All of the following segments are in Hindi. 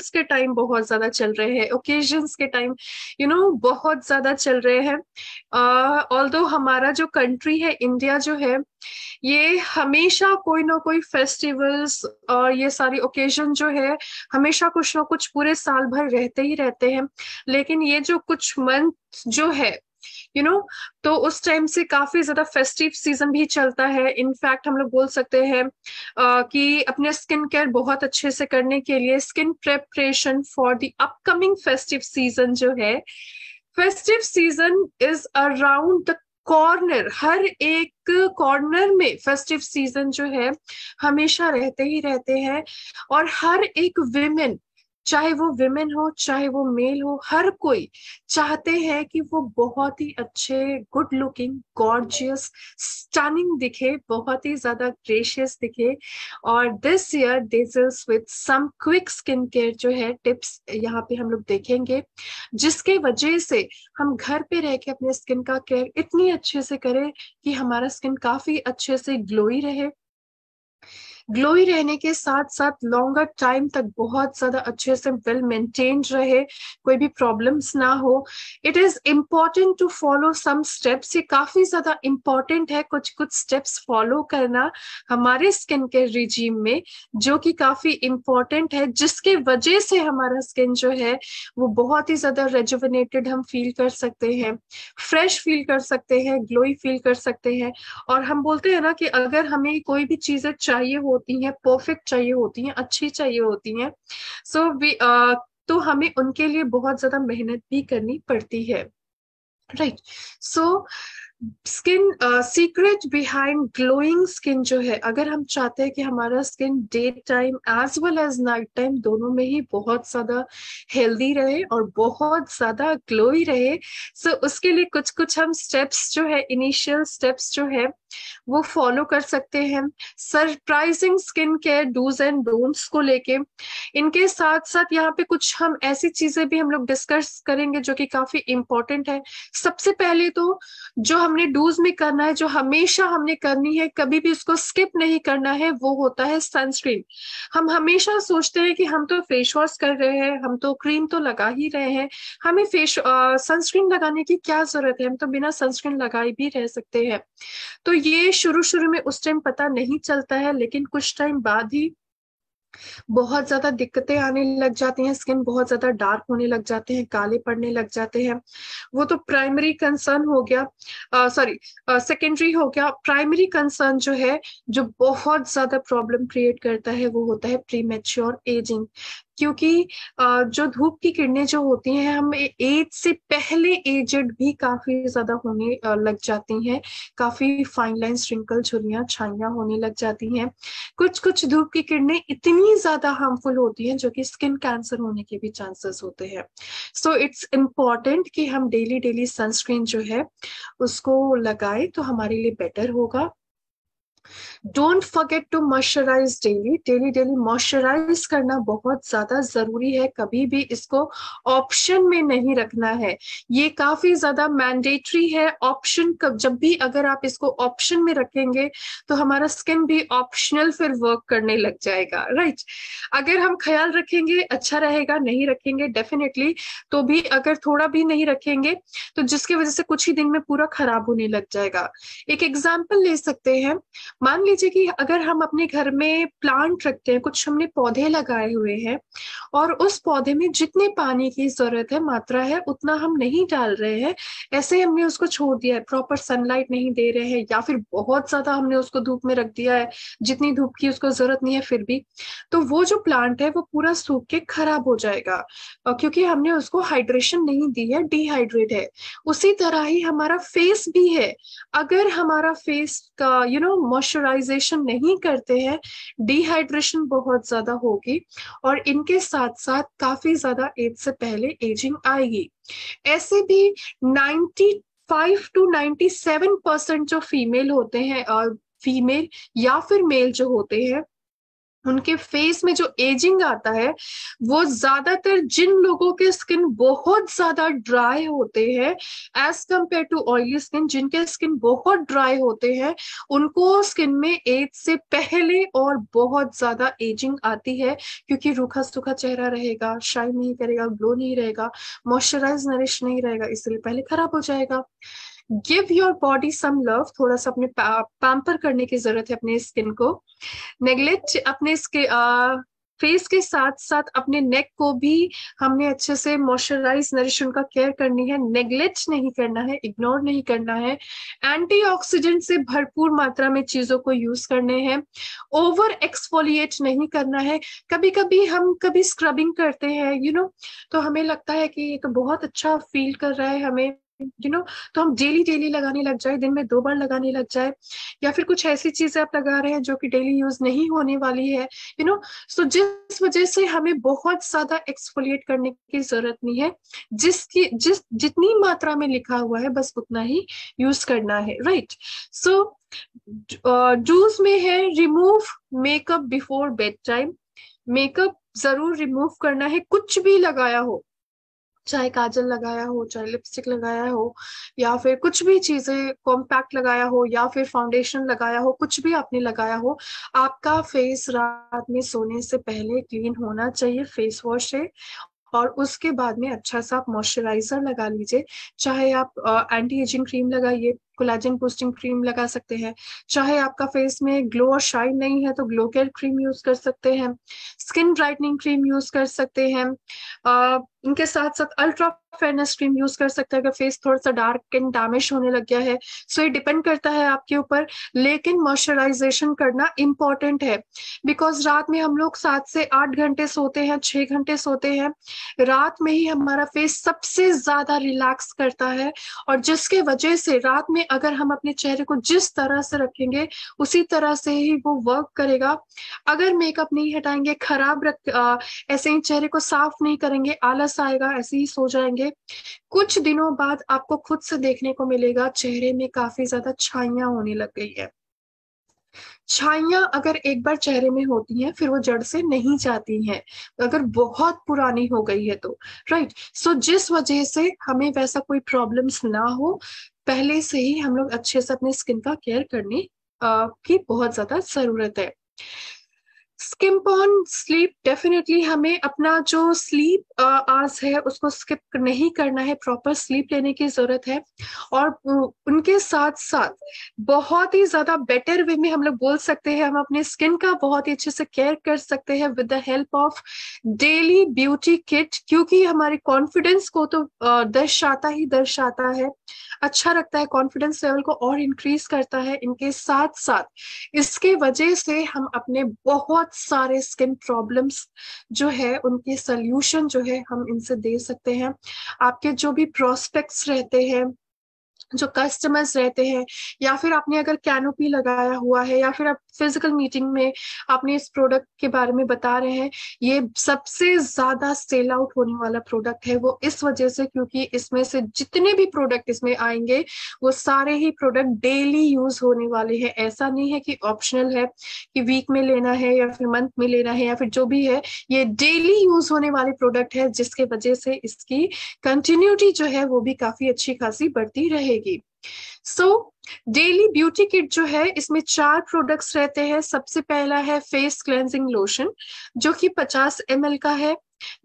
फेस्टिवल्स के टाइम बहुत ज्यादा चल रहे हैं, ओकेजन्स के टाइम बहुत ज्यादा चल रहे हैं। ऑल्दो हमारा जो कंट्री है, इंडिया जो है, ये हमेशा कोई ना कोई फेस्टिवल्स और ये सारी ओकेजन जो है हमेशा कुछ ना कुछ पूरे साल भर रहते ही रहते हैं। लेकिन ये जो कुछ मंथ जो है यू नो तो उस टाइम से काफी ज्यादा फेस्टिव सीजन भी चलता है। इनफैक्ट हम लोग बोल सकते हैं कि अपने स्किन केयर बहुत अच्छे से करने के लिए skin preparation for the upcoming festive season जो है, festive season is around the corner. हर एक कॉर्नर में फेस्टिव सीजन जो है हमेशा रहते ही रहते हैं। और हर एक विमेन, चाहे वो विमेन हो चाहे वो मेल हो, हर कोई चाहते हैं कि वो बहुत ही अच्छे, गुड लुकिंग, गॉर्जियस, स्टनिंग दिखे, बहुत ही ज्यादा ग्रेशियस दिखे। और this year this is with some quick skin care जो है टिप्स यहाँ पे हम लोग देखेंगे, जिसके वजह से हम घर पे रह के अपने स्किन का केयर इतनी अच्छे से करें कि हमारा स्किन काफी अच्छे से ग्लोई रहे। ग्लोई रहने के साथ साथ लॉन्गर टाइम तक बहुत ज्यादा अच्छे से वेल मेंटेन्ड रहे, कोई भी प्रॉब्लम्स ना हो। It is important to follow some steps. ये काफी ज्यादा इम्पोर्टेंट है कुछ कुछ स्टेप्स फॉलो करना हमारे स्किन केयर रिजीम में, जो कि काफी इम्पोर्टेंट है, जिसके वजह से हमारा स्किन जो है वो बहुत ही ज्यादा रेजुविनेटेड हम फील कर सकते हैं, फ्रेश फील कर सकते हैं, ग्लोई फील कर सकते हैं। और हम बोलते हैं ना कि अगर हमें कोई भी चीजें चाहिए होती हैं, परफेक्ट चाहिए होती हैं, अच्छी चाहिए होती हैं, सो वी तो हमें उनके लिए बहुत ज्यादा मेहनत भी करनी पड़ती है, right. So skin secret behind glowing skin जो है, अगर हम चाहते हैं कि हमारा skin day time as well as night time दोनों में ही बहुत ज्यादा हेल्दी रहे और बहुत ज्यादा ग्लोई रहे, सो उसके लिए कुछ कुछ हम स्टेप्स जो है, इनिशियल स्टेप्स जो है वो फॉलो कर सकते हैं। Surprising skin care dos and don'ts को लेके, इनके साथ साथ यहाँ पे कुछ हम ऐसी चीजें भी हम लोग डिस्कस करेंगे जो कि काफी इंपॉर्टेंट है। सबसे पहले तो जो हमने डूज में करना है, जो हमेशा हमने करनी है, कभी भी उसको स्किप नहीं करना है, वो होता है सनस्क्रीन। हम हमेशा सोचते हैं कि हम तो फेस वॉश कर रहे हैं, हम तो क्रीम तो लगा ही रहे हैं, हमें फेस सनस्क्रीन लगाने की क्या जरूरत है, हम तो बिना सनस्क्रीन लगाए भी रह सकते हैं। तो ये शुरू शुरू में उस टाइम पता नहीं चलता है, लेकिन कुछ टाइम बाद ही बहुत ज्यादा दिक्कतें आने लग जाती हैं, स्किन बहुत ज्यादा डार्क होने लग जाते हैं, काले पड़ने लग जाते हैं। वो तो प्राइमरी कंसर्न हो गया, सॉरी सेकेंडरी हो गया। प्राइमरी कंसर्न जो है, जो बहुत ज्यादा प्रॉब्लम क्रिएट करता है, वो होता है प्रीमेच्योर एजिंग। क्योंकि जो धूप की किरणें जो होती हैं, हम एज से पहले एजेड भी काफी ज्यादा होने लग जाती हैं, काफी फाइन लाइंस, रिंकल, झुर्रियां, छाइयां होने लग जाती हैं। कुछ कुछ धूप की किरणें इतनी ज्यादा हार्मफुल होती हैं जो कि स्किन कैंसर होने के भी चांसेस होते हैं। सो इट्स इम्पॉर्टेंट कि हम डेली डेली सनस्क्रीन जो है उसको लगाए तो हमारे लिए बेटर होगा। Don't forget to moisturise daily. Daily daily moisturise करना बहुत ज्यादा जरूरी है, कभी भी इसको ऑप्शन में नहीं रखना है। ये काफी ज्यादा मैंडेटरी है। ऑप्शन कब, जब भी अगर आप इसको ऑप्शन में रखेंगे तो हमारा स्किन भी ऑप्शनल फिर वर्क करने लग जाएगा, राइट। अगर हम ख्याल रखेंगे अच्छा रहेगा, नहीं रखेंगे डेफिनेटली तो भी, अगर थोड़ा भी नहीं रखेंगे तो जिसकी वजह से कुछ ही दिन में पूरा खराब होने लग जाएगा। एक एग्जाम्पल ले सकते हैं। मान लीजिए कि अगर हम अपने घर में प्लांट रखते हैं, कुछ हमने पौधे लगाए हुए हैं, और उस पौधे में जितने पानी की जरूरत है, मात्रा है, उतना हम नहीं डाल रहे हैं, ऐसे ही हमने उसको छोड़ दिया है, प्रॉपर सनलाइट नहीं दे रहे हैं, या फिर बहुत ज्यादा हमने उसको धूप में रख दिया है, जितनी धूप की उसको जरूरत नहीं है फिर भी, तो वो जो प्लांट है वो पूरा सूख के खराब हो जाएगा, क्योंकि हमने उसको हाइड्रेशन नहीं दी है, डिहाइड्रेट है। उसी तरह ही हमारा फेस भी है। अगर हमारा फेस का मॉइस्चराइजेशन नहीं करते हैं, डिहाइड्रेशन बहुत ज्यादा होगी, और इनके साथ साथ काफी ज्यादा एज से पहले एजिंग आएगी। ऐसे भी 95 to 97% जो फीमेल होते हैं, और फीमेल या फिर मेल जो होते हैं, उनके फेस में जो एजिंग आता है वो ज्यादातर जिन लोगों के स्किन बहुत ज्यादा ड्राई होते हैं as compare to oily skin, जिनके स्किन बहुत ड्राई होते हैं उनको स्किन में एज से पहले और बहुत ज्यादा एजिंग आती है, क्योंकि रूखा सूखा चेहरा रहेगा, शाइन नहीं करेगा, ग्लो नहीं रहेगा, मॉइस्चराइज नरिश नहीं रहेगा, इसलिए पहले खराब हो जाएगा। Give your body some love, थोड़ा सा अपने पैम्पर करने की जरूरत है अपने स्किन को। नेग्लेक्ट अपने इसके फेस के साथ साथ अपने नेक को भी हमने अच्छे से मॉइस्चराइज नरिश उनका केयर करनी है, नेग्लेक्ट नहीं करना है, इग्नोर नहीं करना है। एंटीऑक्सीडेंट से भरपूर मात्रा में चीजों को यूज करने हैं, ओवर एक्सफोलिएट नहीं करना है। कभी कभी हम कभी स्क्रबिंग करते हैं तो हमें लगता है कि ये तो बहुत अच्छा फील कर रहा है हमें, तो हम डेली डेली लगाने लग जाए, दिन में 2 बार लगाने लग जाए, या फिर कुछ ऐसी चीजें आप लगा रहे हैं जो कि डेली यूज नहीं होने वाली है सो जिस वजह से हमें बहुत ज्यादा एक्सफोलिएट करने की जरूरत नहीं है। जितनी मात्रा में लिखा हुआ है बस उतना ही यूज करना है, राइट। सो डूज में है remove makeup before bed time. Makeup जरूर रिमूव करना है, कुछ भी लगाया हो, चाहे काजल लगाया हो, चाहे लिपस्टिक लगाया हो, या फिर कुछ भी चीजें कॉम्पैक्ट लगाया हो, या फिर फाउंडेशन लगाया हो, कुछ भी आपने लगाया हो, आपका फेस रात में सोने से पहले क्लीन होना चाहिए फेस वॉश से। और उसके बाद में अच्छा सा आप मॉइस्चराइजर लगा लीजिए, चाहे आप एंटी एजिंग क्रीम लगाइए, कोलेजन बूस्टिंग क्रीम लगा सकते हैं, चाहे आपका फेस में ग्लो और शाइन नहीं है तो ग्लो केयर क्रीम यूज कर सकते हैं, स्किन ब्राइटनिंग क्रीम यूज कर सकते हैं, इनके साथ साथ अल्ट्रा फेयरनेस क्रीम यूज कर सकते हैं अगर फेस थोड़ा सा डार्क एंड डैमेज होने लग गया है। सो ये डिपेंड करता है आपके ऊपर, लेकिन मॉइस्चराइजेशन करना इम्पोर्टेंट है, बिकॉज रात में हम लोग 7 से 8 घंटे सोते हैं, 6 घंटे सोते हैं, रात में ही हमारा फेस सबसे ज्यादा रिलैक्स करता है, और जिसके वजह से रात में अगर हम अपने चेहरे को जिस तरह से रखेंगे उसी तरह से ही वो वर्क करेगा। अगर मेकअप नहीं हटाएंगे, ऐसे ही चेहरे को साफ नहीं करेंगे, आलस आएगा, ऐसे ही सो जाएंगे, कुछ दिनों बाद आपको खुद से देखने को मिलेगा चेहरे में काफी ज्यादा छाइयां होने लग गई है। छाइयां अगर एक बार चेहरे में होती हैं फिर वो जड़ से नहीं जाती हैं, अगर बहुत पुरानी हो गई है तो, राइट। सो जिस वजह से हमें वैसा कोई प्रॉब्लम्स ना हो, पहले से ही हम लोग अच्छे से अपने स्किन का केयर करने की बहुत ज्यादा जरूरत है। स्किप ऑन स्लीप, डेफिनेटली हमें अपना जो स्लीप आवर्स है उसको स्किप नहीं करना है, प्रॉपर स्लीप लेने की जरूरत है। और उनके साथ साथ बहुत ही ज्यादा बेटर वे में हम लोग बोल सकते हैं, हम अपने स्किन का बहुत ही अच्छे से केयर कर सकते हैं with the help of daily beauty kit, क्योंकि हमारे कॉन्फिडेंस को तो दर्शाता ही दर्शाता है, अच्छा रखता है, कॉन्फिडेंस लेवल को और इंक्रीज करता है। इनके साथ साथ इसके वजह से हम अपने बहुत सारे स्किन प्रॉब्लम्स जो है उनके सल्यूशन जो है हम इनसे दे सकते हैं। आपके जो भी प्रोस्पेक्ट्स रहते हैं, जो कस्टमर्स रहते हैं, या फिर आपने अगर कैनोपी लगाया हुआ है, या फिर आप फिजिकल मीटिंग में आपने इस प्रोडक्ट के बारे में बता रहे हैं, ये सबसे ज्यादा सेल आउट होने वाला प्रोडक्ट है। वो इस वजह से क्योंकि इसमें से जितने भी प्रोडक्ट इसमें आएंगे वो सारे ही प्रोडक्ट डेली यूज होने वाले हैं। ऐसा नहीं है कि ऑप्शनल है कि वीक में लेना है या फिर मंथ में लेना है या फिर जो भी है, ये डेली यूज होने वाले प्रोडक्ट है, जिसके वजह से इसकी कंटिन्यूटी जो है वो भी काफी अच्छी खासी बढ़ती रहेगी। सो डेली ब्यूटी किट जो है इसमें 4 प्रोडक्ट्स रहते हैं। सबसे पहला है फेस क्लेंजिंग लोशन जो कि 50 ml का है।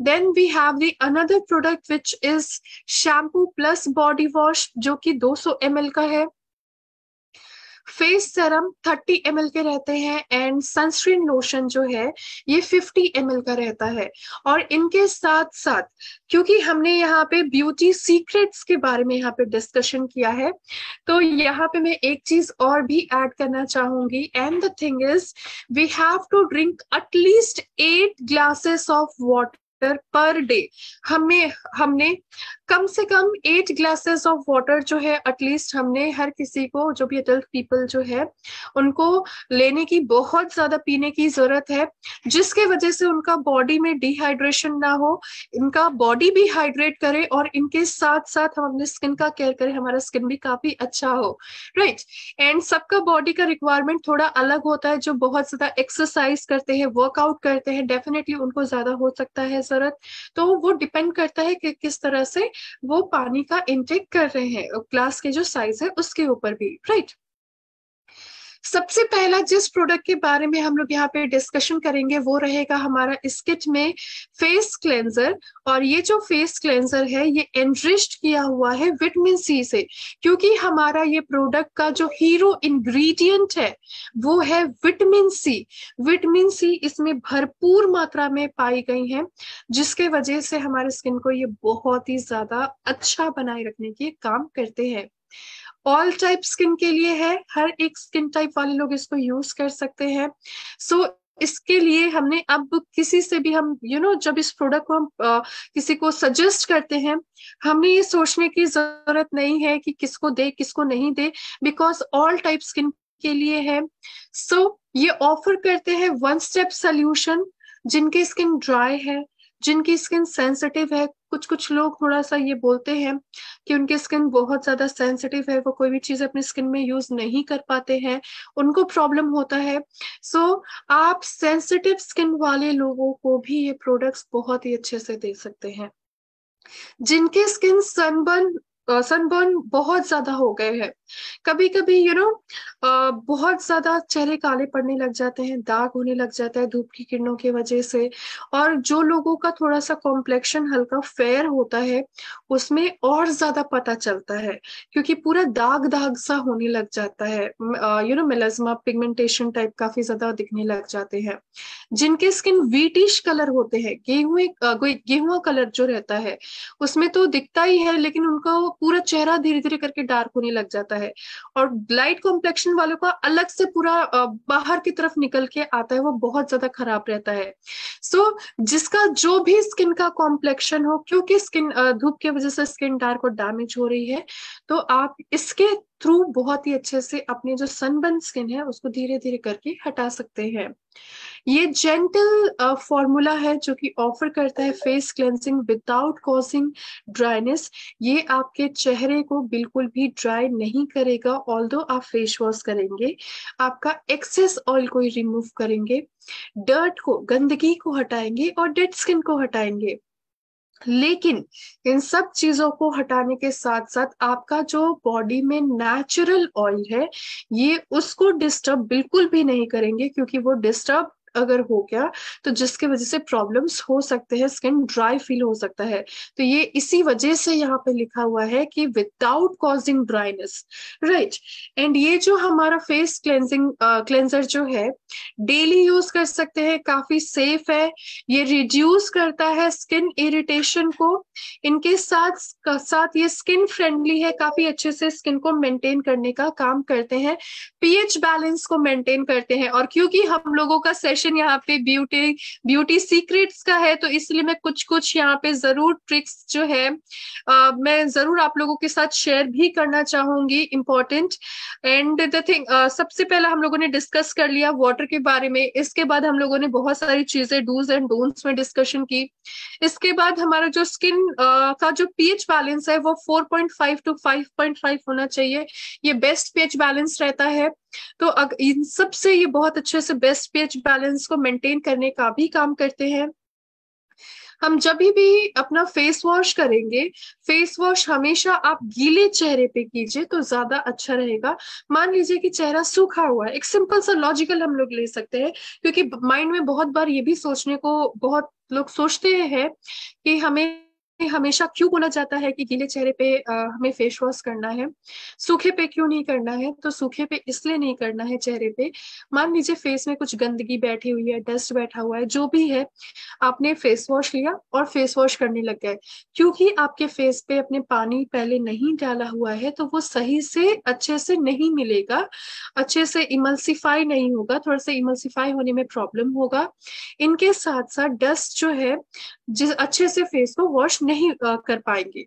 Then we have the another product which is shampoo plus body wash जो कि 200 ml का है। फेस सेरम 30 ml के रहते हैं, एंड सनस्क्रीन लोशन जो है ये 50 ml का रहता है। और इनके साथ साथ क्योंकि हमने यहाँ पे ब्यूटी सीक्रेट्स के बारे में यहाँ पे डिस्कशन किया है, तो यहाँ पे मैं एक चीज और भी ऐड करना चाहूंगी, and the thing is we have to drink at least 8 glasses of water per day हमें हमने कम से कम 8 ग्लासेस ऑफ वाटर जो है एटलीस्ट हमने हर किसी को, जो भी अडल्ट पीपल जो है उनको लेने की, बहुत ज्यादा पीने की जरूरत है, जिसके वजह से उनका बॉडी में डिहाइड्रेशन ना हो, इनका बॉडी भी हाइड्रेट करे और इनके साथ साथ हम अपने स्किन का केयर करें, हमारा स्किन भी काफी अच्छा हो, राइट। एंड सबका बॉडी का रिक्वायरमेंट थोड़ा अलग होता है, जो बहुत ज्यादा एक्सरसाइज करते हैं, वर्कआउट करते हैं, डेफिनेटली उनको ज्यादा हो सकता है जरूरत। तो वो डिपेंड करता है कि किस तरह से वो पानी का इंटेक कर रहे हैं, ग्लास के जो साइज है उसके ऊपर भी, राइट। सबसे पहला जिस प्रोडक्ट के बारे में हम लोग यहाँ पे डिस्कशन करेंगे वो रहेगा हमारा इस किट में फेस क्लेंजर। और ये जो फेस क्लेंजर है ये एनरिच्ड किया हुआ है विटामिन सी से, क्योंकि हमारा ये प्रोडक्ट का जो हीरो इंग्रेडिएंट है वो है विटामिन सी। विटामिन सी इसमें भरपूर मात्रा में पाई गई है, जिसके वजह से हमारे स्किन को ये बहुत ही ज्यादा अच्छा बनाए रखने के काम करते हैं। ऑल टाइप स्किन के लिए है, हर एक स्किन टाइप वाले लोग इसको यूज कर सकते हैं। सो इसके लिए हमने अब किसी से भी हम जब इस प्रोडक्ट को हम किसी को सजेस्ट करते हैं, हमें ये सोचने की जरूरत नहीं है कि किसको दे किसको नहीं दे, बिकॉज ऑल टाइप स्किन के लिए है। सो ये ऑफर करते हैं वन स्टेप सोल्यूशन, जिनकी स्किन ड्राई है, जिनकी स्किन सेंसिटिव है। कुछ कुछ लोग थोड़ा सा ये बोलते हैं कि उनकी स्किन बहुत ज्यादा सेंसिटिव है, वो कोई भी चीज अपनी स्किन में यूज नहीं कर पाते हैं, उनको प्रॉब्लम होता है। सो आप सेंसिटिव स्किन वाले लोगों को भी ये प्रोडक्ट्स बहुत ही अच्छे से दे सकते हैं। जिनके स्किन सनबर्न बहुत ज्यादा हो गए हैं, कभी कभी बहुत ज्यादा चेहरे काले पड़ने लग जाते हैं, दाग होने लग जाता है धूप की किरणों की वजह से। और जो लोगों का थोड़ा सा कॉम्प्लेक्शन हल्का फेयर होता है उसमें और ज्यादा पता चलता है, क्योंकि पूरा दाग दाग सा होने लग जाता है, मेलास्मा पिगमेंटेशन टाइप काफी ज्यादा दिखने लग जाते हैं। जिनके स्किन व्हीटिश कलर होते हैं, गेहुआ कलर जो रहता है उसमें तो दिखता ही है, लेकिन उनका पूरा चेहरा धीरे धीरे करके डार्क होने लग जाता है। और लाइट कॉम्प्लेक्शन वालों का अलग से पूरा बाहर की तरफ निकल के आता है, वो बहुत ज्यादा खराब रहता है। सो जिसका जो भी स्किन का कॉम्प्लेक्शन हो, क्योंकि स्किन धूप की वजह से स्किन डार्क और डैमेज हो रही है, तो आप इसके थ्रू बहुत ही अच्छे से अपनी जो सनबर्न स्किन है उसको धीरे धीरे करके हटा सकते हैं। ये जेंटल फॉर्मूला है जो कि ऑफर करता है face cleansing without causing dryness. ये आपके चेहरे को बिल्कुल भी ड्राई नहीं करेगा, ऑल्दो आप फेस वॉश करेंगे, आपका एक्सेस ऑयल को रिमूव करेंगे, डर्ट को, गंदगी को हटाएंगे और डेड स्किन को हटाएंगे। लेकिन इन सब चीजों को हटाने के साथ साथ आपका जो बॉडी में नेचुरल ऑयल है ये उसको डिस्टर्ब बिल्कुल भी नहीं करेंगे, क्योंकि वो डिस्टर्ब अगर हो गया तो जिसकी वजह से प्रॉब्लम्स हो सकते हैं, स्किन ड्राई फील हो सकता है। तो ये इसी वजह से यहाँ पे लिखा हुआ है कि without causing dryness, right. And ये जो हमारा फेस क्लेंजर जो है डेली यूज कर सकते हैं, काफी सेफ है, ये रिड्यूस करता है स्किन इरिटेशन को, इनके साथ साथ ये स्किन फ्रेंडली है, काफी अच्छे से स्किन को मेंटेन करने का काम करते हैं, पीएच बैलेंस को मेंटेन करते हैं। और क्योंकि हम लोगों का सेशन यहाँ पे ब्यूटी सीक्रेट्स का है, तो इसलिए मैं कुछ कुछ यहाँ पे जरूर ट्रिक्स जो है मैं जरूर आप लोगों के साथ शेयर भी करना चाहूंगी, इम्पोर्टेंट। एंड द थिंग, सबसे पहला हम लोगों ने डिस्कस कर लिया वाटर के बारे में, इसके बाद हम लोगों ने बहुत सारी चीजें डूज एंड डोंट्स में डिस्कशन की। इसके बाद हमारा जो स्किन का जो पीएच बैलेंस है वो 4.5 to 5.5 होना चाहिए, ये बेस्ट पीएच बैलेंस रहता है। तो इन सब से ये बहुत अच्छे से बेस्ट पीएच बैलेंस को मेंटेन करने का भी काम करते हैं। हम जब भी अपना फेस वॉश करेंगे, फेस वॉश हमेशा आप गीले चेहरे पे कीजिए तो ज्यादा अच्छा रहेगा। मान लीजिए कि चेहरा सूखा हुआ है, एक सिंपल सा लॉजिकल हम लोग ले सकते हैं, क्योंकि माइंड में बहुत बार ये भी सोचने को बहुत लोग सोचते हैं कि हमें हमेशा क्यों बोला जाता है कि गीले चेहरे पे हमें फेस वॉश करना है, सूखे पे क्यों नहीं करना है? तो सूखे पे इसलिए नहीं करना है चेहरे पे, मान लीजिए फेस में कुछ गंदगी बैठी हुई है, डस्ट बैठा हुआ है, जो भी है, आपने फेस वॉश लिया और फेस वॉश करने लग गए, क्योंकि आपके फेस पे अपने पानी पहले नहीं डाला हुआ है तो वो सही से अच्छे से नहीं मिलेगा, अच्छे से इमल्सिफाई नहीं होगा, थोड़ा सा इमल्सिफाई होने में प्रॉब्लम होगा। इनके साथ साथ डस्ट जो है जिस अच्छे से फेस को वॉश नहीं कर पाएंगे।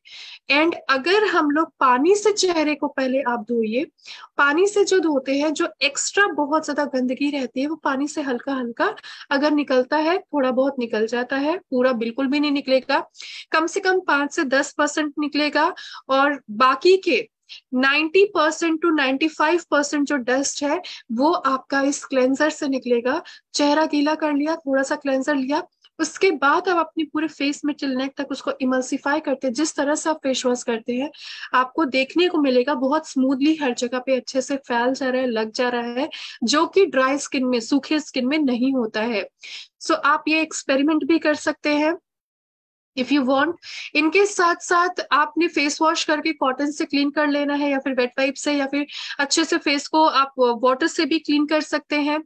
एंड अगर हम लोग पानी से चेहरे को पहले आप धोइए, पानी से जो धोते हैं, जो एक्स्ट्रा बहुत ज्यादा गंदगी रहती है वो पानी से हल्का हल्का अगर निकलता है, थोड़ा बहुत निकल जाता है, पूरा बिल्कुल भी नहीं निकलेगा, कम से कम 5 से 10% निकलेगा। और बाकी के 90% to 95% जो डस्ट है वो आपका इस क्लेंजर से निकलेगा। चेहरा गीला कर लिया, थोड़ा सा क्लेंजर लिया, उसके बाद आप अपने पूरे फेस में टिल नेक तक उसको इमल्सिफाई करते हैं। जिस तरह से आप फेस वॉश करते हैं आपको देखने को मिलेगा बहुत स्मूथली हर जगह पे अच्छे से फैल जा रहा है, लग जा रहा है, जो कि ड्राई स्किन में, सूखे स्किन में नहीं होता है। सो आप ये एक्सपेरिमेंट भी कर सकते हैं इफ यू वांट। इनके साथ साथ आपने फेस वॉश करके कॉटन से क्लीन कर लेना है, या फिर वेट वाइप से, या फिर अच्छे से फेस को आप वाटर से भी क्लीन कर सकते हैं,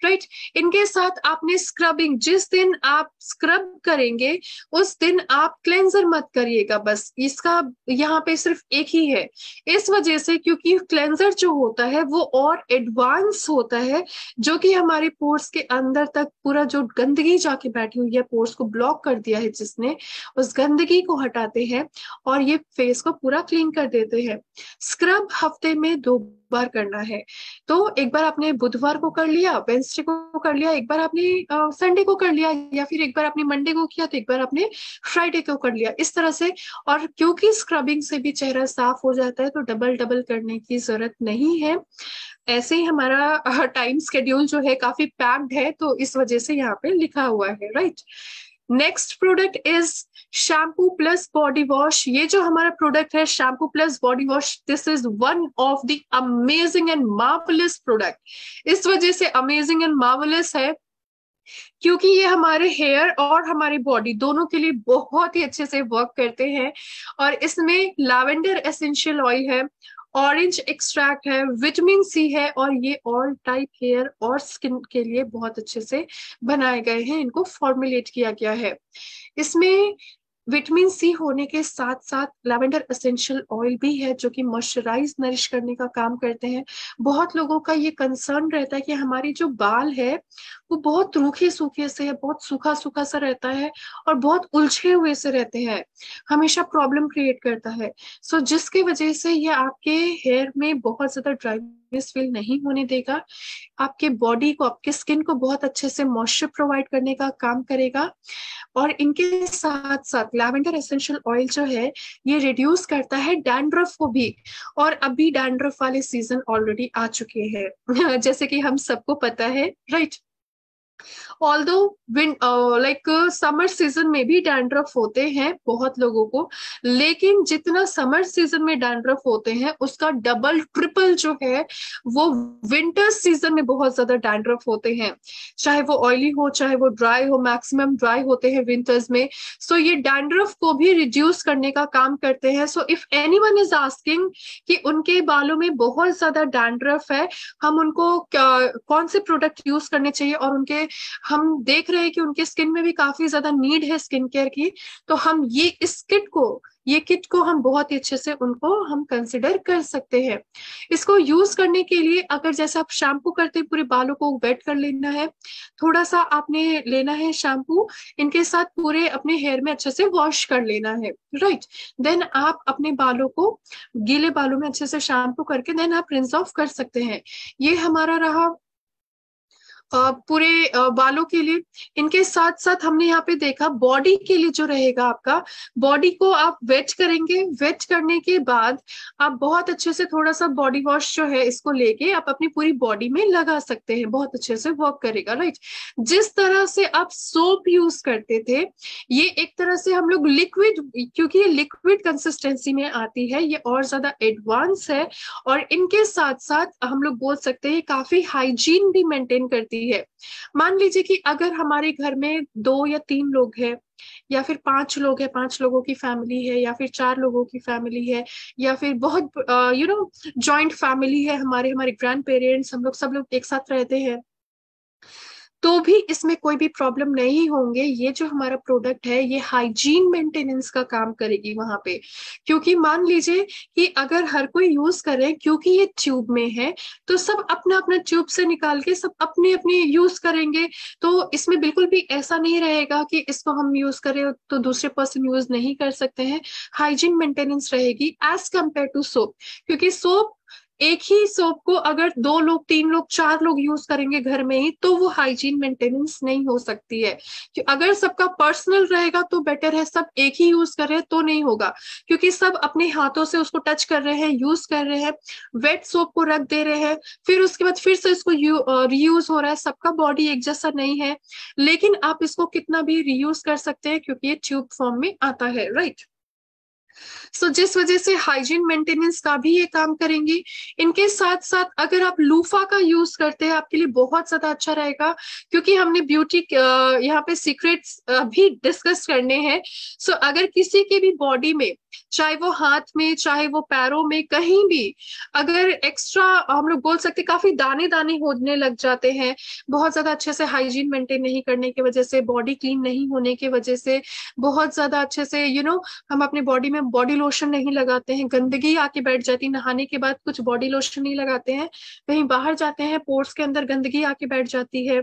राइट। इनके साथ आपने स्क्रबिंग, जिस दिन आप स्क्रब करेंगे उस दिन आप क्लेंजर मत करिएगा, बस इसका यहाँ पे सिर्फ एक ही है, इस वजह से क्योंकि क्लेंजर जो होता है वो और एडवांस होता है, जो कि हमारे पोर्स के अंदर तक पूरा जो गंदगी जाके बैठी हुई है, पोर्स को ब्लॉक कर दिया है जिसने, उस गंदगी को हटाते हैं और ये फेस को पूरा क्लीन कर देते हैं। स्क्रब हफ्ते में 2 बार करना है, तो एक बार आपने बुधवार को कर लिया, वेंसडे को कर लिया, एक बार आपने संडे को कर लिया, या फिर एक बार आपने मंडे को किया तो एक बार आपने फ्राइडे को कर लिया, इस तरह से। और क्योंकि स्क्रबिंग से भी चेहरा साफ हो जाता है तो डबल डबल करने की जरूरत नहीं है। ऐसे ही हमारा टाइम स्केड्यूल जो है काफी पैक्ड है, तो इस वजह से यहाँ पे लिखा हुआ है, right. Next product is shampoo plus body wash. ये जो हमारा प्रोडक्ट है shampoo plus body wash, this is one of the amazing and marvellous product. इस वजह से अमेजिंग एंड मार्वलस है क्योंकि ये हमारे हेयर और हमारी बॉडी दोनों के लिए बहुत ही अच्छे से वर्क करते हैं। और इसमें लैवेंडर एसेंशियल ऑयल है, ऑरेंज एक्सट्रैक्ट है, विटामिन सी है, और ये ऑल टाइप हेयर और स्किन के लिए बहुत अच्छे से बनाए गए हैं, इनको फॉर्मुलेट किया गया है। इसमें विटामिन सी होने के साथ साथ लैवेंडर एसेंशियल ऑयल भी है जो कि मॉइस्चराइज नरिश करने का काम करते हैं। बहुत लोगों का ये कंसर्न रहता है कि हमारी जो बाल है वो बहुत रूखे सूखे से है, बहुत सूखा सूखा सा रहता है और बहुत उलझे हुए से रहते हैं, हमेशा प्रॉब्लम क्रिएट करता है। सो जिसकी वजह से ये आपके हेयर में बहुत ज्यादा ड्राइनेस फील नहीं होने देगा, आपके बॉडी को, आपके स्किन को बहुत अच्छे से मॉइस्चर प्रोवाइड करने का काम करेगा। और इनके साथ साथ लैवेंडर एसेंशियल ऑयल जो है ये रिड्यूस करता है डैंड्रफ को भी। और अभी डैंड्रफ वाले सीजन ऑलरेडी आ चुके हैं जैसे कि हम सबको पता है, right. Although win like summer season में भी डैंड्रफ होते हैं बहुत लोगों को, लेकिन जितना समर सीजन में डैंड्रफ होते हैं उसका डबल ट्रिपल जो है वो विंटर सीजन में बहुत ज्यादा डैंड्रफ होते हैं। चाहे वो ऑयली हो चाहे वो ड्राई हो, मैक्सिमम ड्राई होते हैं विंटर्स में। सो ये डैंड्रफ को भी रिड्यूस करने का काम करते हैं। So if anyone is asking कि उनके बालों में बहुत ज्यादा डैंड्रफ है, हम उनको कौन से प्रोडक्ट यूज करने चाहिए, और उनके हम देख रहे हैं कि उनके स्किन में भी काफी ज्यादा नीड है स्किन केयर की, तो हम ये किट को हम बहुत ही अच्छे से उनको हम कंसिडर कर सकते हैं। इसको यूज करने के लिए अगर जैसे आप शैम्पू करते हैं, पूरे बालों को वेट कर लेना है, थोड़ा सा आपने लेना है शैम्पू, इनके साथ पूरे अपने हेयर में अच्छे से वॉश कर लेना है, राइट। देन आप अपने बालों को, गीले बालों में अच्छे से शैम्पू करके देन आप रिंस ऑफ कर सकते हैं। ये हमारा रहा पूरे बालों के लिए। इनके साथ साथ हमने यहाँ पे देखा बॉडी के लिए जो रहेगा आपका, बॉडी को आप वेट करेंगे, वेट करने के बाद आप बहुत अच्छे से थोड़ा सा बॉडी वॉश जो है इसको लेके आप अपनी पूरी बॉडी में लगा सकते हैं, बहुत अच्छे से वर्क करेगा, राइट। जिस तरह से आप सोप यूज करते थे, ये एक तरह से हम लोग लिक्विड, क्योंकि ये लिक्विड कंसिस्टेंसी में आती है, ये और ज्यादा एडवांस है। और इनके साथ साथ हम लोग बोल सकते हैं काफी हाइजीन भी मेंटेन करती है। मान लीजिए कि अगर हमारे घर में 2 या 3 लोग हैं, या फिर 5 लोग है, 5 लोगों की फैमिली है, या फिर 4 लोगों की फैमिली है, या फिर बहुत जॉइंट फैमिली है, हमारे हमारे ग्रैंड पेरेंट्स, हम लोग सब लोग एक साथ रहते हैं, तो भी इसमें कोई भी प्रॉब्लम नहीं होंगे। ये जो हमारा प्रोडक्ट है ये हाइजीन मेंटेनेंस का काम करेगी वहां पे। क्योंकि मान लीजिए कि अगर हर कोई यूज करे, क्योंकि ये ट्यूब में है, तो सब अपना अपना ट्यूब से निकाल के सब अपने अपने यूज करेंगे। तो इसमें बिल्कुल भी ऐसा नहीं रहेगा कि इसको हम यूज करें तो दूसरे पर्सन यूज नहीं कर सकते हैं। हाइजीन मेंटेनेंस रहेगी एज कंपेयर टू सोप। क्योंकि सोप, एक ही सोप को अगर 2 लोग, 3 लोग, 4 लोग यूज करेंगे घर में ही, तो वो हाइजीन मेंटेनेंस नहीं हो सकती है। कि अगर सबका पर्सनल रहेगा तो बेटर है, सब एक ही यूज कर रहे हैं तो नहीं होगा, क्योंकि सब अपने हाथों से उसको टच कर रहे हैं, यूज कर रहे हैं, वेट सोप को रख दे रहे हैं, फिर उसके बाद फिर से इसको रीयूज हो रहा है। सबका बॉडी एक जैसा नहीं है, लेकिन आप इसको कितना भी रीयूज कर सकते हैं क्योंकि ये ट्यूब फॉर्म में आता है, राइट। जिस वजह से हाइजीन मेंटेनेंस का भी ये काम करेंगी। इनके साथ साथ अगर आप लूफा का यूज करते हैं, आपके लिए बहुत ज्यादा अच्छा रहेगा, क्योंकि हमने ब्यूटी यहाँ पे सीक्रेट्स भी डिस्कस करने हैं। अगर किसी की भी बॉडी में, चाहे वो हाथ में, चाहे वो पैरों में, कहीं भी अगर एक्स्ट्रा, हम लोग बोल सकते काफी दाने दाने होने लग जाते हैं, बहुत ज्यादा अच्छे से हाइजीन मेंटेन नहीं करने की वजह से, बॉडी क्लीन नहीं होने की वजह से, बहुत ज्यादा अच्छे से हम अपने बॉडी में बॉडी लोशन नहीं लगाते हैं, गंदगी आके बैठ जाती है, नहाने के बाद कुछ बॉडी लोशन नहीं लगाते हैं, कहीं बाहर जाते हैं पोर्स के अंदर गंदगी आके बैठ जाती है,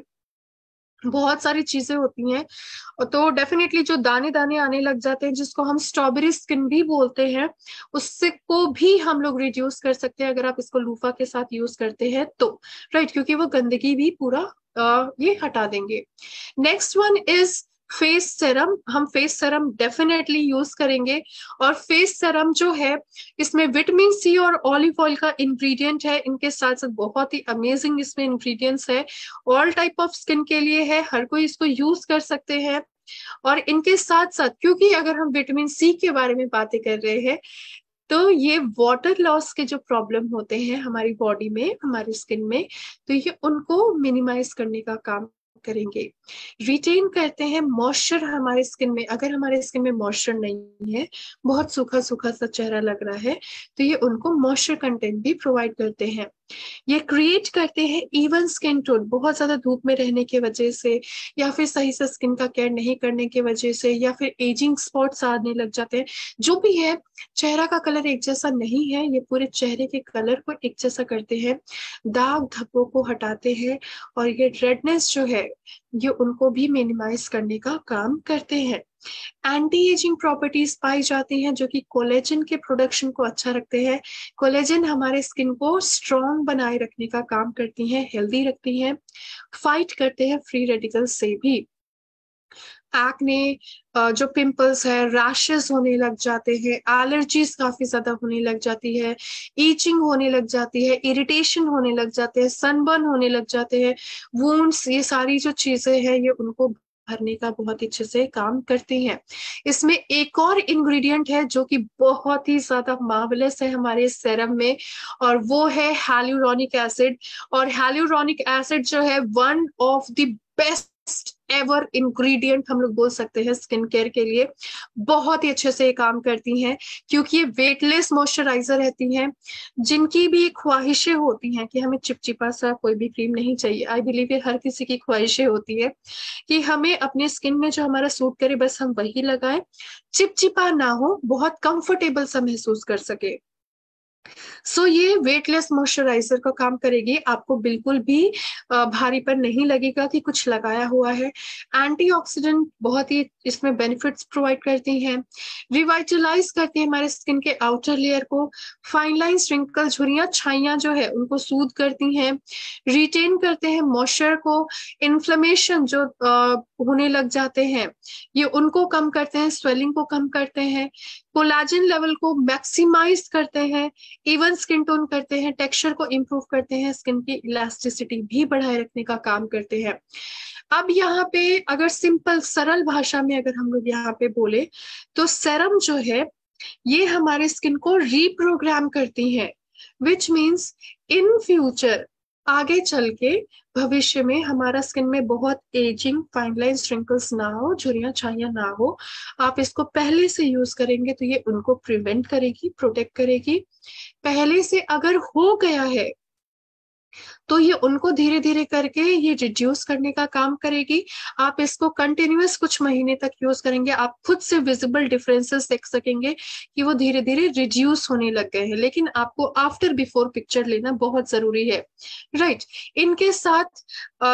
बहुत सारी चीजें होती हैं। तो डेफिनेटली जो दाने दाने आने लग जाते हैं, जिसको हम स्ट्रॉबेरी स्किन भी बोलते हैं, उससे को भी हम लोग रिड्यूस कर सकते हैं अगर आप इसको लूफा के साथ यूज करते हैं तो, राइट। क्योंकि वो गंदगी भी पूरा ये हटा देंगे। Next one is face serum. हम फेस सेरम डेफिनेटली यूज करेंगे। और फेस सेरम जो है, इसमें विटामिन सी और ऑलिव ऑयल का इंग्रेडिएंट है, इनके साथ साथ बहुत ही अमेजिंग इसमें इंग्रेडिएंट्स है, ऑल टाइप ऑफ स्किन के लिए है, हर कोई इसको यूज कर सकते हैं। और इनके साथ साथ, क्योंकि अगर हम विटामिन सी के बारे में बातें कर रहे हैं, तो ये वाटर लॉस के जो प्रॉब्लम होते हैं हमारी बॉडी में, हमारी स्किन में, तो ये उनको मिनिमाइज करने का काम करेंगे। रिटेन करते हैं मॉइस्चर हमारे स्किन में। अगर हमारे स्किन में मॉइस्चर नहीं है, बहुत सूखा सूखा सा चेहरा लग रहा है, तो ये उनको मॉइस्चर कंटेंट भी प्रोवाइड करते हैं। ये क्रिएट करते हैं इवन स्किन टोन। बहुत ज्यादा धूप में रहने की वजह से, या फिर सही से स्किन का केयर नहीं करने की वजह से, या फिर एजिंग स्पॉट्स आने लग जाते हैं, जो भी है, चेहरा का कलर एक जैसा नहीं है, ये पूरे चेहरे के कलर को एक जैसा करते हैं, दाग धब्बों को हटाते हैं, और ये रेडनेस जो है ये उनको भी मिनिमाइज करने का काम करते हैं। एंटी एजिंग प्रॉपर्टीज पाई जाती हैं, जो कि कोलेजन के प्रोडक्शन को अच्छा रखते हैं। कोलेजन हमारे स्किन को स्ट्रॉन्ग बनाए रखने का काम करती हैं, हेल्दी रखती हैं, फाइट करते हैं फ्री रेडिकल्स से भी। एक्ने, जो पिंपल्स है, रैशेस होने लग जाते हैं, एलर्जीज काफी ज्यादा होने लग जाती है, ईचिंग होने लग जाती है, इरिटेशन होने लग जाते हैं, सनबर्न होने लग जाते हैं, वुंड्स, ये सारी जो चीजें हैं ये उनको भरने का बहुत अच्छे से काम करती हैं। इसमें एक और इंग्रेडिएंट है जो कि बहुत ही ज्यादा मार्वेलस है हमारे सेरम में, और वो है हाइलुरोनिक एसिड। और हाइलुरोनिक एसिड जो है one of the best ever ingredient हम लोग बोल सकते हैं स्किन केयर के लिए। बहुत ही अच्छे से ये काम करती हैं, क्योंकि ये वेटलेस मॉइस्चराइजर रहती हैं। जिनकी भी ख्वाहिशें होती हैं कि हमें चिपचिपा सा कोई भी क्रीम नहीं चाहिए, आई बिलीव ये हर किसी की ख्वाहिशें होती है कि हमें अपने स्किन में जो हमारा सूट करे बस हम वही लगाएं, चिपचिपा ना हो, बहुत कंफर्टेबल सा महसूस कर सके। ये वेटलेस मॉइस्चराइजर का काम करेगी, आपको बिल्कुल भी भारी पर नहीं लगेगा कि कुछ लगाया हुआ है। एंटीऑक्सीडेंट बहुत ही इसमें बेनिफिट्स प्रोवाइड करती हैं, रिवाइटलाइज करती है हमारे स्किन के आउटर लेयर को, फाइन लाइंस, रिंकल, झुर्रियां, छाइयां जो है उनको सूद करती हैं, रिटेन करते हैं मॉइस्चर को, इन्फ्लेमेशन जो होने लग जाते हैं ये उनको कम करते हैं, स्वेलिंग को कम करते हैं, कोलाजन लेवल को मैक्सिमाइज करते हैं, इवन स्किन टोन करते हैं, टेक्सचर को इम्प्रूव करते हैं, स्किन की इलास्टिसिटी भी बढ़ाए रखने का काम करते हैं। अब यहाँ पे अगर सिंपल सरल भाषा में अगर हम लोग यहाँ पे बोले, तो सेरम जो है ये हमारे स्किन को रीप्रोग्राम करती है, विच मीन्स इन फ्यूचर आगे चल के भविष्य में हमारा स्किन में बहुत एजिंग, फाइन लाइन, रिंकल्स ना हो, झुर्रियां छाइयां ना हो। आप इसको पहले से यूज करेंगे तो ये उनको प्रिवेंट करेगी, प्रोटेक्ट करेगी। पहले से अगर हो गया है तो ये उनको धीरे धीरे करके ये रिड्यूस करने का काम करेगी। आप इसको कंटिन्यूअस कुछ महीने तक यूज करेंगे, आप खुद से विजिबल डिफरेंसेस देख सकेंगे कि वो धीरे धीरे रिड्यूस होने लग गए हैं। लेकिन आपको आफ्टर बिफोर पिक्चर लेना बहुत जरूरी है, राइट। इनके साथ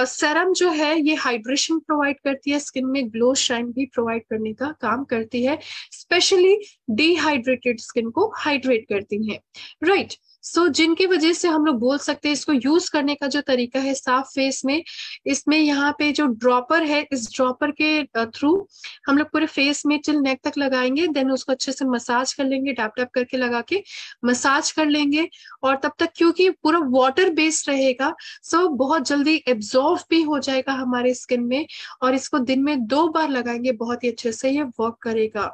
सेरम जो है ये हाइड्रेशन प्रोवाइड करती है, स्किन में ग्लो शाइन भी प्रोवाइड करने का काम करती है, स्पेशली डिहाइड्रेटेड स्किन को हाइड्रेट करती है, राइट। सो जिनकी वजह से हम लोग बोल सकते हैं इसको यूज करने का जो तरीका है साफ फेस में, इसमें यहाँ पे जो ड्रॉपर है, इस ड्रॉपर के थ्रू हम लोग पूरे फेस में टिल नेक तक लगाएंगे, देन उसको अच्छे से मसाज कर लेंगे, डैप डैप करके लगा के मसाज कर लेंगे। और तब तक क्योंकि पूरा वाटर बेस्ड रहेगा, सो बहुत जल्दी एब्जॉर्ब भी हो जाएगा हमारे स्किन में। और इसको दिन में 2 बार लगाएंगे, बहुत ही अच्छे से ये वर्क करेगा।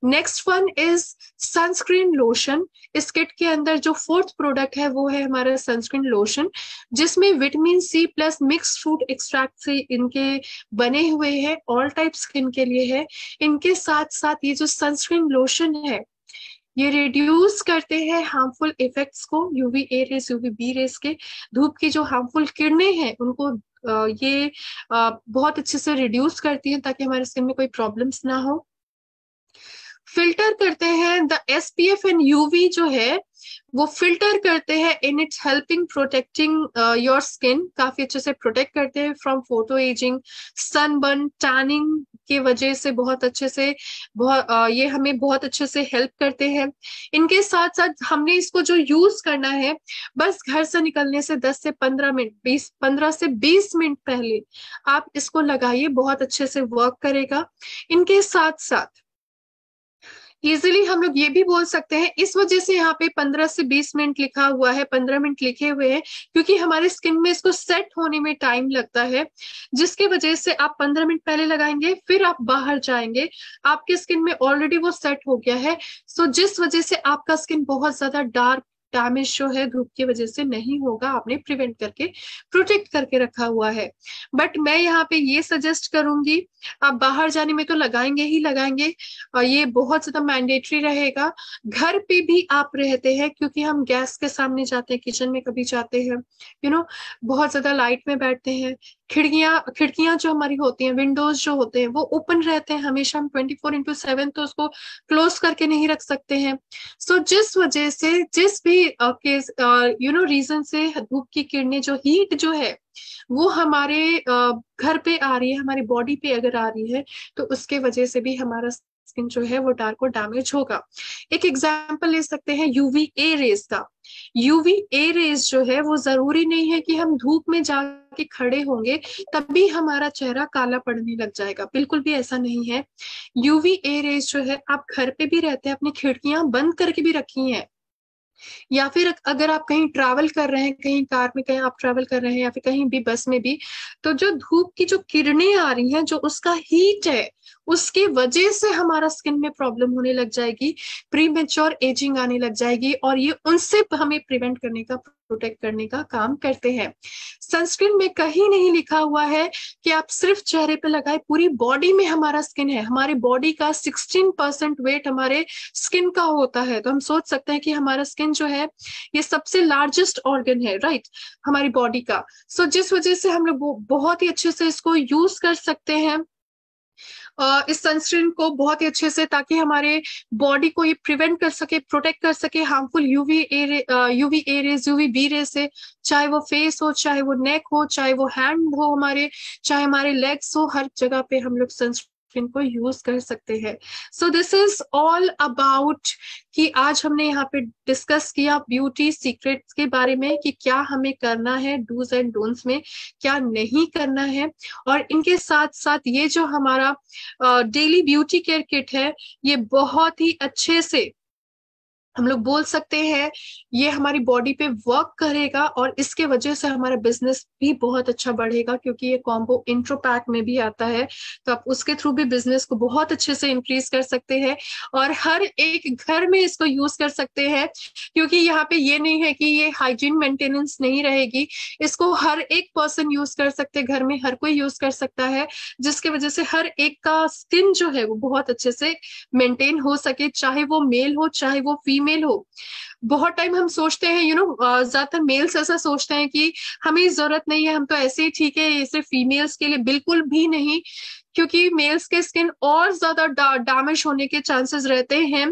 Next one is sunscreen lotion. इस किट के अंदर जो फोर्थ प्रोडक्ट है वो है हमारा सनस्क्रीन लोशन, जिसमें vitamin C plus mix fruit extract से इनके बने हुए हैं, ऑल टाइप स्किन के लिए है। इनके साथ साथ ये जो सनस्क्रीन लोशन है ये रिड्यूस करते हैं हार्मफुल इफेक्ट्स को, UV A rays, UV B rays के, धूप की जो हार्मफुल किरणें हैं उनको ये बहुत अच्छे से रिड्यूस करती हैं ताकि हमारे स्किन में कोई प्रॉब्लम्स ना हो। फिल्टर करते हैं, द एसपीएफ एंड यूवी जो है वो फिल्टर करते हैं in its helping protecting your skin, काफी अच्छे से प्रोटेक्ट करते हैं from photo ageing, sunburn, tanning की वजह से बहुत अच्छे से ये हमें बहुत अच्छे से हेल्प करते हैं। इनके साथ साथ हमने इसको जो यूज करना है, बस घर से निकलने से 10 से 15 मिनट, 15 से 20 मिनट पहले आप इसको लगाइए, बहुत अच्छे से वर्क करेगा। इनके साथ साथ इजिली हम लोग ये भी बोल सकते हैं, इस वजह से यहाँ पे 15 से 20 मिनट लिखा हुआ है, 15 मिनट लिखे हुए हैं, क्योंकि हमारे स्किन में इसको सेट होने में टाइम लगता है, जिसकी वजह से आप 15 मिनट पहले लगाएंगे, फिर आप बाहर जाएंगे, आपके स्किन में ऑलरेडी वो सेट हो गया है। सो जिस वजह से आपका स्किन बहुत ज्यादा डार्क डैमेज जो है धूप की वजह से नहीं होगा, आपने प्रिवेंट करके प्रोटेक्ट करके रखा हुआ है। बट मैं यहाँ पे ये सजेस्ट करूंगी, आप बाहर जाने में तो लगाएंगे ही लगाएंगे, और ये बहुत ज्यादा मैंडेटरी रहेगा। घर पे भी आप रहते हैं, क्योंकि हम गैस के सामने जाते हैं, किचन में कभी जाते हैं, बहुत ज्यादा लाइट में बैठते हैं, खिड़कियां जो हमारी होती हैं, विंडोज जो होते हैं वो ओपन रहते हैं हमेशा, हम 24/7 तो उसको क्लोज करके नहीं रख सकते हैं। सो जिस वजह से जिस भी केस रीजन से धूप की किरणें, जो हीट जो है वो हमारे घर पे आ रही है, हमारी बॉडी पे अगर आ रही है, तो उसके वजह से भी हमारा स्किन जो है वो डार्क और डैमेज होगा। एक एग्जांपल ले सकते हैं यूवी ए रेज का। यूवी ए रेज जो है वो जरूरी नहीं है कि हम धूप में जाके खड़े होंगे तभी हमारा चेहरा काला पड़ने लग जाएगा, बिल्कुल भी ऐसा नहीं है। यूवी ए रेज जो है, आप घर पे भी रहते हैं, अपनी खिड़कियां बंद करके भी रखी हैं, या फिर अगर आप कहीं ट्रैवल कर रहे हैं, कहीं कार में कहीं आप ट्रैवल कर रहे हैं, या फिर कहीं भी बस में भी, तो जो धूप की जो किरणें आ रही हैं, जो उसका हीट है, उसकी वजह से हमारा स्किन में प्रॉब्लम होने लग जाएगी, प्रीमेच्योर एजिंग आने लग जाएगी, और ये उनसे हमें प्रिवेंट करने का, प्रोटेक्ट करने का काम करते हैं। सनस्क्रीन में कहीं नहीं लिखा हुआ है कि आप सिर्फ चेहरे पे लगाए, पूरी बॉडी में हमारा स्किन है, हमारी बॉडी का 16% वेट हमारे स्किन का होता है। तो हम सोच सकते हैं कि हमारा स्किन जो है ये सबसे लार्जेस्ट ऑर्गन है, राइट, हमारी बॉडी का। सो जिस वजह से हम लोग बहुत ही अच्छे से इसको यूज कर सकते हैं, इस सनस्क्रीन को बहुत ही अच्छे से, ताकि हमारे बॉडी को ये प्रिवेंट कर सके, प्रोटेक्ट कर सके harmful UV A rays, UV B ray से, चाहे वो फेस हो, चाहे वो नेक हो, चाहे वो हैंड हो हमारे, चाहे हमारे लेग्स हो, हर जगह पे हम लोग सनस्क्रीन को यूज कर सकते हैं। So this is all about कि आज हमने यहाँ पे डिस्कस किया ब्यूटी सीक्रेट्स के बारे में, कि क्या हमें करना है, डूज एंड डोंट्स में क्या नहीं करना है। और इनके साथ साथ ये जो हमारा डेली ब्यूटी केयर किट है, ये बहुत ही अच्छे से हम लोग बोल सकते हैं ये हमारी बॉडी पे वर्क करेगा और इसके वजह से हमारा बिजनेस भी बहुत अच्छा बढ़ेगा, क्योंकि ये कॉम्बो इंट्रो पैक में भी आता है। तो आप उसके थ्रू भी बिजनेस को बहुत अच्छे से इंक्रीज कर सकते हैं और हर एक घर में इसको यूज कर सकते हैं, क्योंकि यहाँ पे ये नहीं है कि ये हाइजीन मेंटेनेंस नहीं रहेगी। इसको हर एक पर्सन यूज कर सकते हैं, घर में हर कोई यूज कर सकता है, जिसकी वजह से हर एक का स्किन जो है वो बहुत अच्छे से मेंटेन हो सके, चाहे वो मेल हो चाहे वो फीमेल हो। बहुत टाइम हम सोचते हैं ज्यादातर मेल्स ऐसा सोचते हैं कि हमें जरूरत नहीं है, हम तो ऐसे ही ठीक है, ये सिर्फ फीमेल्स के लिए, बिल्कुल भी नहीं। क्योंकि मेल्स के स्किन और ज्यादा डैमेज होने के चांसेस रहते हैं।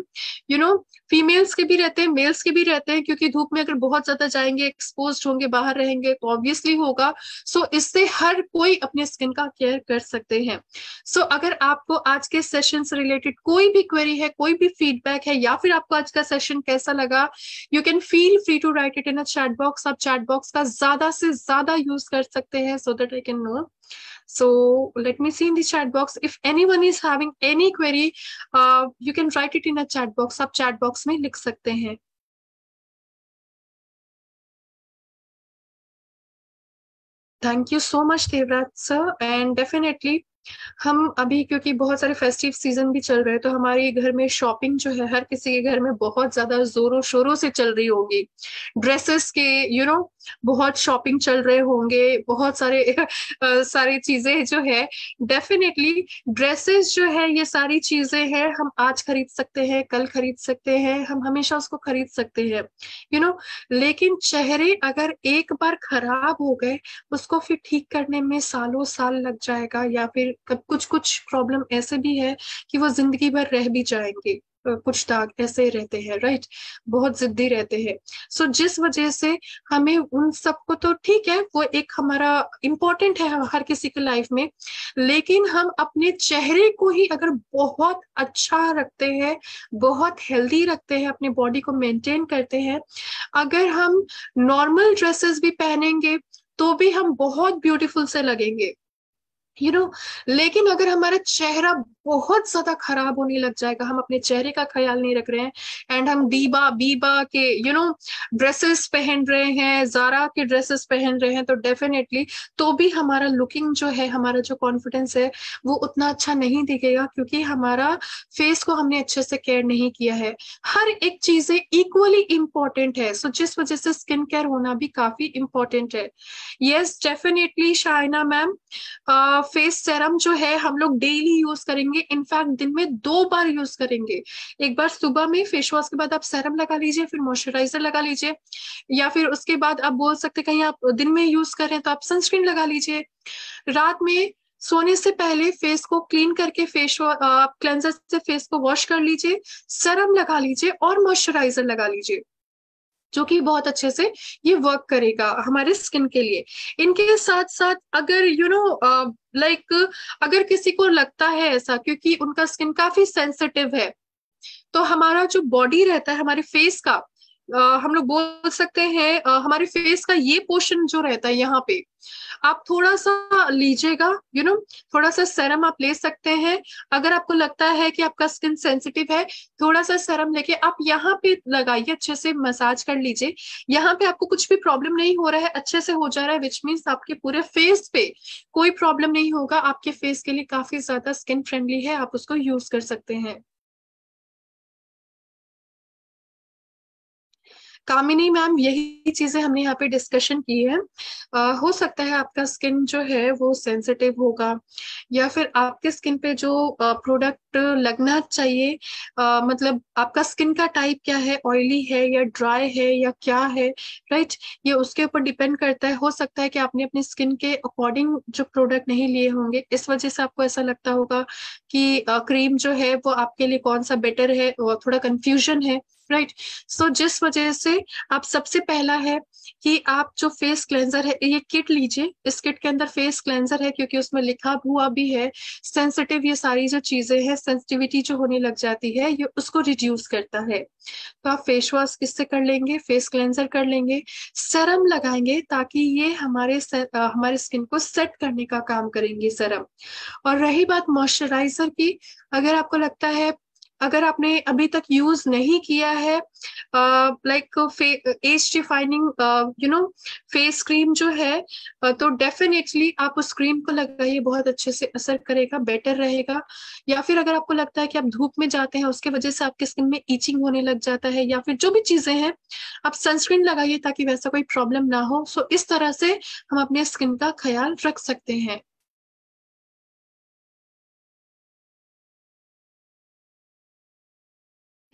यू नो फीमेल्स के भी रहते हैं, मेल्स के भी रहते हैं, क्योंकि धूप में अगर बहुत ज्यादा जाएंगे, एक्सपोज होंगे, बाहर रहेंगे तो ऑब्वियसली होगा। सो इससे हर कोई अपने स्किन का केयर कर सकते हैं। सो अगर आपको आज के सेशन से रिलेटेड कोई भी क्वेरी है, कोई भी फीडबैक है, या फिर आपको आज का सेशन कैसा लगा, you can feel free to write it in a chat box. आप चैट बॉक्स का ज्यादा से ज्यादा यूज कर सकते हैं, so that I can know. So let me see in the chat box. If anyone is having any query, you can write it in a chat box. आप chat box में लिख सकते हैं। Thank you so much, Devraj sir, and definitely हम अभी, क्योंकि बहुत सारे फेस्टिव सीजन भी चल रहे हैं, तो हमारे घर में शॉपिंग जो है हर किसी के घर में बहुत ज्यादा जोरों शोरों से चल रही होगी। ड्रेसेस के बहुत शॉपिंग चल रहे होंगे, बहुत सारे सारी चीजें जो है। डेफिनेटली ड्रेसेस जो है, ये सारी चीजें हैं, हम आज खरीद सकते हैं, कल खरीद सकते हैं, हम हमेशा उसको खरीद सकते हैं। यू नो लेकिन चेहरे अगर एक बार खराब हो गए, उसको फिर ठीक करने में सालों साल लग जाएगा, या फिर कुछ कुछ प्रॉब्लम ऐसे भी है कि वो जिंदगी भर रह भी जाएंगे। कुछ दाग ऐसे रहते हैं, राइट, बहुत जिद्दी रहते हैं। सो जिस वजह से हमें उन सबको, तो ठीक है वो एक हमारा इम्पोर्टेंट है हर किसी की लाइफ में, लेकिन हम अपने चेहरे को ही अगर बहुत अच्छा रखते हैं, बहुत हेल्दी रखते हैं, अपने बॉडी को मेंटेन करते हैं, अगर हम नॉर्मल ड्रेसेस भी पहनेंगे तो भी हम बहुत ब्यूटीफुल से लगेंगे। यू नो लेकिन अगर हमारा चेहरा बहुत ज्यादा खराब होने लग जाएगा, हम अपने चेहरे का ख्याल नहीं रख रहे हैं, एंड हम बीबा बीबा के ड्रेसेस पहन रहे हैं, जारा के ड्रेसेस पहन रहे हैं, तो डेफिनेटली तो भी हमारा लुकिंग जो है, हमारा जो कॉन्फिडेंस है, वो उतना अच्छा नहीं दिखेगा, क्योंकि हमारा फेस को हमने अच्छे से केयर नहीं किया है। हर एक चीजें इक्वली इम्पोर्टेंट है, सो जिस वजह से स्किन केयर होना भी काफी इम्पोर्टेंट है। Yes definitely Shaina ma'am, face serum जो है हम लोग डेली यूज करेंगे, इनफैक्ट दिन में 2 बार यूज करेंगे। एक बार सुबह में फेस वॉश के बाद आप सेरम लगा लीजिए, फिर मॉइस्चराइजर लगा लीजिए, या फिर उसके बाद आप बोल सकते हैं, कहीं आप दिन में यूज कर रहे हैं तो आप सनस्क्रीन लगा लीजिए। रात में सोने से पहले फेस को क्लीन करके क्लेंजर से फेस को वॉश कर लीजिए, सेरम लगा लीजिए और मॉइस्चराइजर लगा लीजिए, जो कि बहुत अच्छे से ये वर्क करेगा हमारे स्किन के लिए। इनके साथ साथ अगर लाइक अगर किसी को लगता है ऐसा, क्योंकि उनका स्किन काफी सेंसिटिव है, तो हमारा जो बॉडी रहता है, हमारे फेस का, हम लोग बोल सकते हैं हमारे फेस का ये पोर्शन जो रहता है यहाँ पे, आप थोड़ा सा लीजिएगा, थोड़ा सा सेरम आप ले सकते हैं। अगर आपको लगता है कि आपका स्किन सेंसिटिव है, थोड़ा सा सेरम लेके आप यहाँ पे लगाइए, अच्छे से मसाज कर लीजिए। यहाँ पे आपको कुछ भी प्रॉब्लम नहीं हो रहा है, अच्छे से हो जा रहा है, विच मीन्स आपके पूरे फेस पे कोई प्रॉब्लम नहीं होगा, आपके फेस के लिए काफी ज्यादा स्किन फ्रेंडली है, आप उसको यूज कर सकते हैं। कामिनी मैम, यही चीजें हमने यहाँ पे डिस्कशन की है। हो सकता है आपका स्किन जो है वो सेंसिटिव होगा, या फिर आपके स्किन पे जो प्रोडक्ट लगना चाहिए, मतलब आपका स्किन का टाइप क्या है, ऑयली है या ड्राई है या क्या है, राइट, ये उसके ऊपर डिपेंड करता है। हो सकता है कि आपने अपनी स्किन के अकॉर्डिंग जो प्रोडक्ट नहीं लिए होंगे, इस वजह से आपको ऐसा लगता होगा कि क्रीम जो है वो आपके लिए कौन सा बेटर है, और थोड़ा कंफ्यूजन है, राइट। सो जिस वजह से आप सबसे पहला है कि आप जो फेस क्लेंजर है, ये किट लीजिए। इस किट के अंदर फेस क्लेंजर है, क्योंकि उसमें लिखा हुआ भी है सेंसिटिव, ये सारी जो चीजें हैं, सेंसिटिविटी जो होने लग जाती है, ये उसको रिड्यूस करता है। तो आप फेस वॉश किससे कर लेंगे, फेस क्लेंजर कर लेंगे, सेरम लगाएंगे, ताकि ये हमारे स्किन को सेट करने का काम करेंगे सेरम। और रही बात मॉइस्चराइजर की, अगर आपको लगता है अगर आपने अभी तक यूज नहीं किया है like as defining face cream जो है, तो डेफिनेटली आप उस क्रीम को लगाइए, बहुत अच्छे से असर करेगा, बेटर रहेगा। या फिर अगर आपको लगता है कि आप धूप में जाते हैं, उसके वजह से आपके स्किन में ईचिंग होने लग जाता है, या फिर जो भी चीजें हैं, आप सनस्क्रीन लगाइए ताकि वैसा कोई प्रॉब्लम ना हो। सो इस तरह से हम अपने स्किन का ख्याल रख सकते हैं।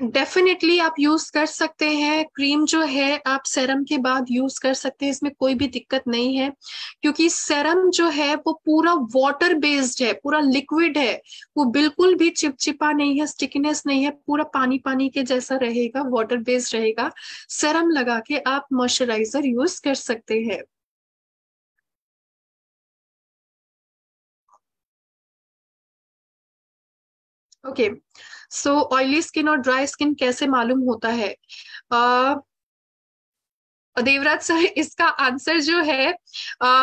डेफिनेटली आप यूज कर सकते हैं, क्रीम जो है आप सेरम के बाद यूज कर सकते हैं, इसमें कोई भी दिक्कत नहीं है। क्योंकि सेरम जो है वो पूरा वाटर बेस्ड है, पूरा लिक्विड है, वो बिल्कुल भी चिपचिपा नहीं है, स्टिकीनेस नहीं है, पूरा पानी पानी के जैसा रहेगा, वाटर बेस्ड रहेगा। सेरम लगा के आप मॉइस्चराइजर यूज कर सकते हैं। ओके, सो ऑयली स्किन और ड्राई स्किन कैसे मालूम होता है? देवराज सर, इसका आंसर जो है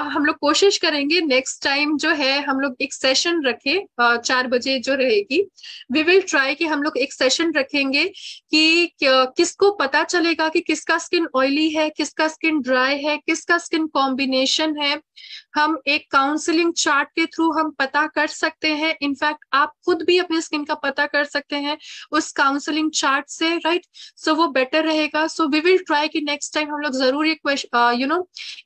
हम लोग कोशिश करेंगे नेक्स्ट टाइम जो है हम लोग एक सेशन रखें, 4 बजे जो रहेगी। वी विल ट्राई कि हम लोग एक सेशन रखेंगे कि किसको पता चलेगा कि किसका स्किन ऑयली है, किसका स्किन ड्राई है, किसका स्किन कॉम्बिनेशन है। हम एक काउंसलिंग चार्ट के थ्रू हम पता कर सकते हैं। इनफैक्ट आप खुद भी अपने स्किन का पता कर सकते हैं उस काउंसलिंग चार्ट से, राइट? सो वो बेटर रहेगा। सो वी विल ट्राई कि नेक्स्ट टाइम हम लोग जरूर ये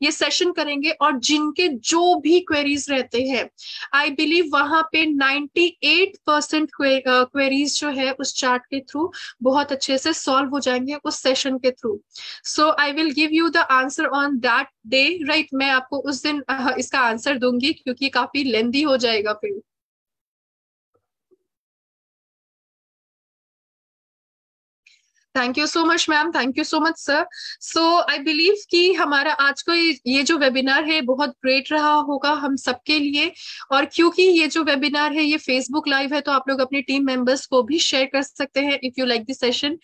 ये सेशन करेंगे, और जिनके जो भी क्वेरीज रहते हैं, आई बिलीव वहां पे 98% क्वेरीज जो है उस चार्ट के थ्रू बहुत अच्छे से सॉल्व हो जाएंगे उस सेशन के through. So I will give you the answer on that day, right? मैं आपको उस दिन इसका आंसर दूंगी, क्योंकि काफी लेंदी हो जाएगा फिर। Thank you so much ma'am, thank you so much sir. So I believe कि हमारा आज का ये जो वेबिनार है बहुत ग्रेट रहा होगा हम सबके लिए। और क्योंकि ये जो वेबिनार है ये फेसबुक लाइव है, तो आप लोग अपने टीम मेंबर्स को भी शेयर कर सकते हैं if you like this session.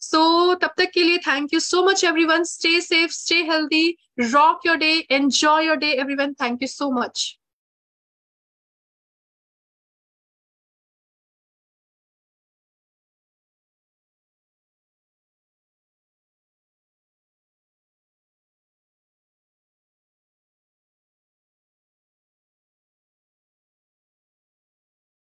So तब तक के लिए thank you so much everyone. Stay safe, stay healthy, rock your day, enjoy your day everyone. Thank you so much.